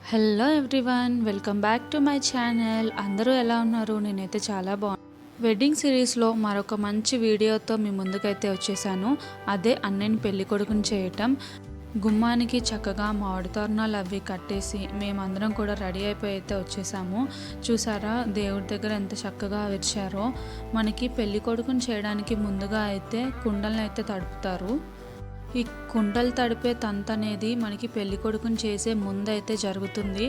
Hello everyone, welcome back to my channel. అందరూ ఎలా ఉన్నారు? నేనైతే చాలా వెడ్డింగ్ సిరీస్లో మరొక మంచి వీడియోతో మీ ముందుకైతే వచ్చేసాను. అదే అన్నయ్యని పెళ్లి కొడుకుని చేయటం. గుమ్మానికి చక్కగా మామిడి తోరణాలు అవి కట్టేసి మేమందరం కూడా రెడీ అయిపోయి అయితే వచ్చేసాము. చూసారా దేవుడి దగ్గర ఎంత చక్కగా విరిచారో. మనకి పెళ్లి కొడుకుని చేయడానికి ముందుగా అయితే కుండలను అయితే తడుపుతారు. ఈ కుండలు తడిపే తంతు అనేది మనకి పెళ్లి కొడుకుని చేసే ముందు అయితే జరుగుతుంది.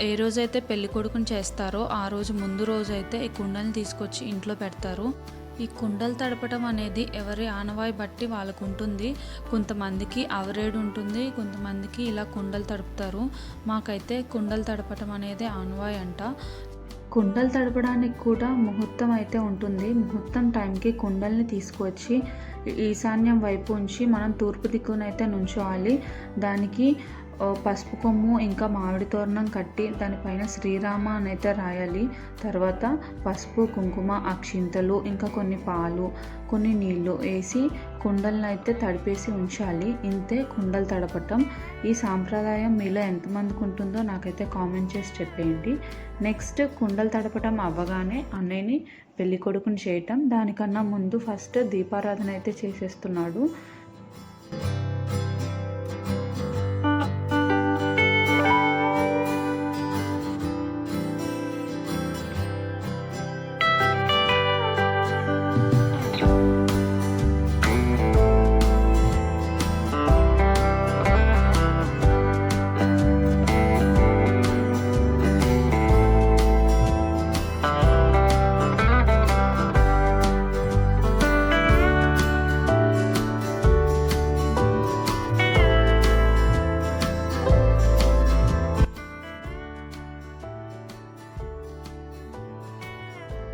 ఏ రోజైతే పెళ్లి కొడుకుని చేస్తారో ఆ రోజు ముందు రోజు అయితే ఈ కుండల్ని తీసుకొచ్చి ఇంట్లో పెడతారు. ఈ కుండలు తడపడం అనేది ఎవరి ఆనవాయి బట్టి వాళ్ళకు ఉంటుంది. కొంతమందికి అవరేడు ఉంటుంది, కొంతమందికి ఇలా కుండలు తడుపుతారు. మాకైతే కుండలు తడపటం అనేది ఆనవాయి అంట. కుండలు తడపడానికి కూడా ముహూర్తం అయితే ఉంటుంది. ముహూర్తం టైంకి కుండల్ని తీసుకొచ్చి ఈశాన్యం వైపు ఉంచి మనం తూర్పు దిక్కునైతే నుంచోవాలి. దానికి పసుపు కొమ్ము ఇంకా మామిడి తోరణం కట్టి దానిపైన శ్రీరామ అని అయితే రాయాలి. తర్వాత పసుపు కుంకుమ అక్షింతలు ఇంకా కొన్ని పాలు కొన్ని నీళ్లు వేసి కుండలను అయితే తడిపేసి ఉంచాలి. ఇంతే కుండలు తడపటం. ఈ సాంప్రదాయం మీలో ఎంతమందికి ఉంటుందో నాకైతే కామెంట్ చేసి చెప్పేయండి. నెక్స్ట్ కుండలు తడపటం అవ్వగానే అన్నయ్యని పెళ్లి కొడుకుని చేయటం. దానికన్నా ముందు ఫస్ట్ దీపారాధన అయితే చేసేస్తున్నాడు.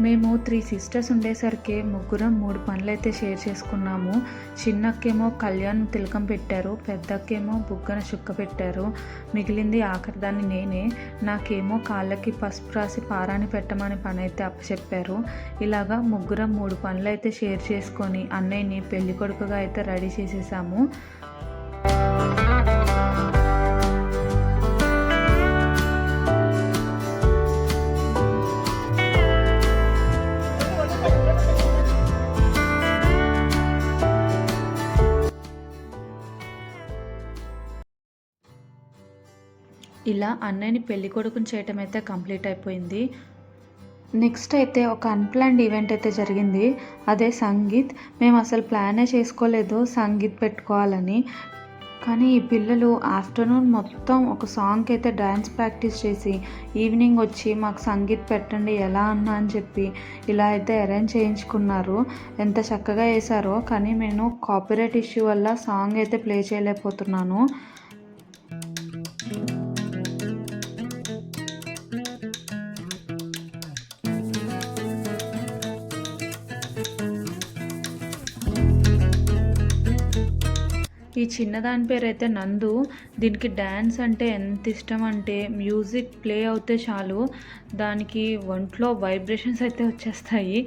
మేము 3 సిస్టర్స్ ఉండేసరికి ముగ్గురం 3 పనులు అయితే షేర్ చేసుకున్నాము. చిన్నక్కేమో కళ్యాణ్ తిలకం పెట్టారు, పెద్దక్కేమో బుగ్గన చుక్క పెట్టారు, మిగిలింది ఆఖరిదాన్ని నేనే. నాకేమో కాళ్ళకి పసుపు రాసి పారాని పెట్టమని పని అయితే అప్పచెప్పారు. ఇలాగా ముగ్గురం 3 పనులు అయితే షేర్ చేసుకొని అన్నయ్యని పెళ్లి కొడుకుగా అయితే రెడీ చేసేసాము. ఇలా అన్నయ్యని పెళ్లి కొడుకుని చేయటం అయితే కంప్లీట్ అయిపోయింది. నెక్స్ట్ అయితే ఒక అన్ప్లాన్డ్ ఈవెంట్ అయితే జరిగింది. అదే సంగీత్. మేము అసలు ప్లానే చేసుకోలేదు సంగీత్ పెట్టుకోవాలని. కానీ ఈ పిల్లలు ఆఫ్టర్నూన్ మొత్తం ఒక సాంగ్కి అయితే డ్యాన్స్ ప్రాక్టీస్ చేసి ఈవినింగ్ వచ్చి మాకు సంగీత్ పెట్టండి ఎలా అన్నా అని చెప్పి ఇలా అయితే అరేంజ్ చేయించుకున్నారు. ఎంత చక్కగా వేశారో. కానీ నేను కాపీరైట్ ఇష్యూ వల్ల సాంగ్ అయితే ప్లే చేయలేకపోతున్నాను. ఈ చిన్నదాని పేరు అయితే నందు. దీనికి డ్యాన్స్ అంటే ఎంత ఇష్టం అంటే మ్యూజిక్ ప్లే అవుతే చాలు దానికి ఒంట్లో వైబ్రేషన్స్ అయితే వచ్చేస్తాయి.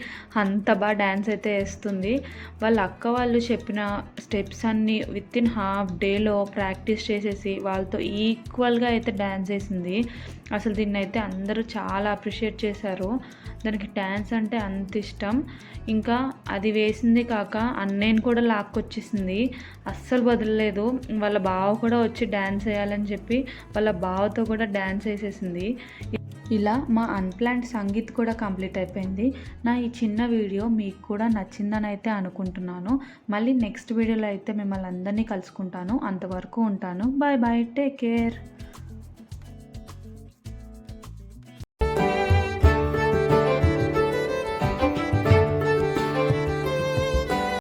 అంత బాగా డ్యాన్స్ అయితే వేస్తుంది. వాళ్ళ అక్క వాళ్ళు చెప్పిన స్టెప్స్ అన్నీ వితిన్ హాఫ్ డేలో ప్రాక్టీస్ చేసేసి వాళ్ళతో ఈక్వల్గా అయితే డ్యాన్స్ వేసింది. అసలు దీన్ని అయితే అందరూ చాలా అప్రిషియేట్ చేశారు. దానికి డ్యాన్స్ అంటే అంత ఇష్టం. ఇంకా అది వేసింది కాక అన్నయ్యని కూడా లాక్కొచ్చేసింది. అస్సలు వదలలేదు. వాళ్ళ బావ కూడా వచ్చి డ్యాన్స్ వేయాలని చెప్పి వాళ్ళ బావతో కూడా డ్యాన్స్ వేసేసింది. ఇలా మా అన్ప్లాన్డ్ సంగీత్ కూడా కంప్లీట్ అయిపోయింది. నా ఈ చిన్న వీడియో మీకు కూడా నచ్చిందని అయితే అనుకుంటున్నాను. మళ్ళీ నెక్స్ట్ వీడియోలో అయితే మిమ్మల్ని అందరినీ కలుసుకుంటాను. అంతవరకు ఉంటాను. Bye bye, take care.